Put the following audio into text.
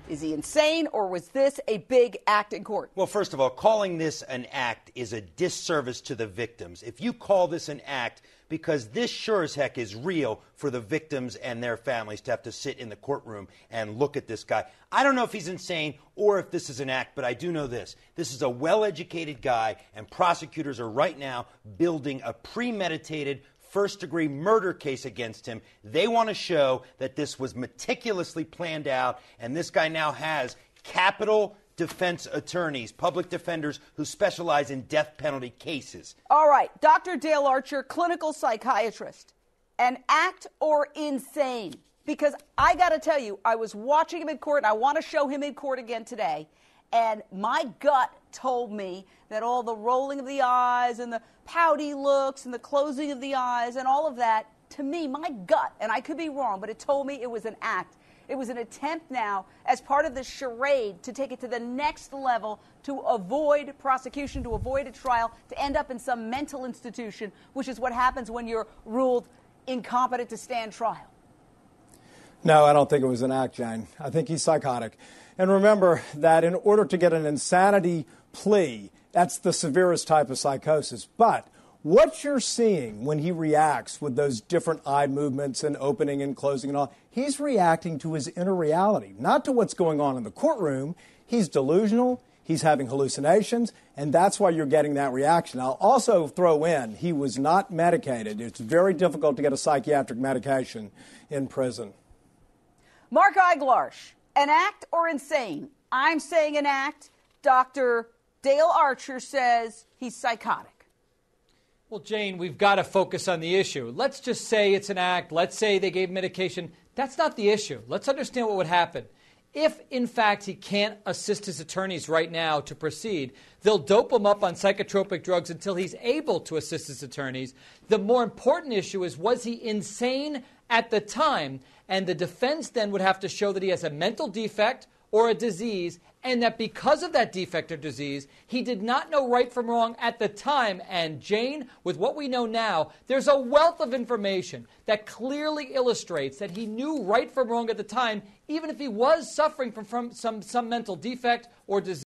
Is he insane, or was this a big act in court? Well, first of all, calling this an act is a disservice to the victims. If you call this an act, because this sure as heck is real for the victims and their families to have to sit in the courtroom and look at this guy. I don't know if he's insane or if this is an act, but I do know this. This is a well-educated guy, and prosecutors are right now building a premeditated first-degree murder case against him. They want to show that this was meticulously planned out, and this guy now has capital defense attorneys, public defenders who specialize in death penalty cases. All right, Dr. Dale Archer, clinical psychiatrist. An act or insane? Because I got to tell you, I was watching him in court, and I want to show him in court again today, and my gut told me that all the rolling of the eyes and the pouty looks and the closing of the eyes and all of that, to me, my gut, and I could be wrong, but it told me it was an act. It was an attempt now, as part of this charade, to take it to the next level, to avoid prosecution, to avoid a trial, to end up in some mental institution, which is what happens when you're ruled incompetent to stand trial. No, I don't think it was an act, Jane. I think he's psychotic. And remember that in order to get an insanity plea, that's the severest type of psychosis. But what you're seeing when he reacts with those different eye movements and opening and closing and all, he's reacting to his inner reality, not to what's going on in the courtroom. He's delusional. He's having hallucinations, and that's why you're getting that reaction. I'll also throw in, he was not medicated. It's very difficult to get a psychiatric medication in prison. Mark Eiglarsh, an act or insane? I'm saying an act. Dr. Dale Archer says he's psychotic. Well, Jane, we've got to focus on the issue. Let's just say it's an act. Let's say they gave medication. That's not the issue. Let's understand what would happen. If, in fact, he can't assist his attorneys right now to proceed, they'll dope him up on psychotropic drugs until he's able to assist his attorneys. The more important issue is, was he insane at the time? And the defense then would have to show that he has a mental defect or a disease, and that because of that defect or disease, he did not know right from wrong at the time. And Jane, with what we know now, there's a wealth of information that clearly illustrates that he knew right from wrong at the time, even if he was suffering from some mental defect or disease.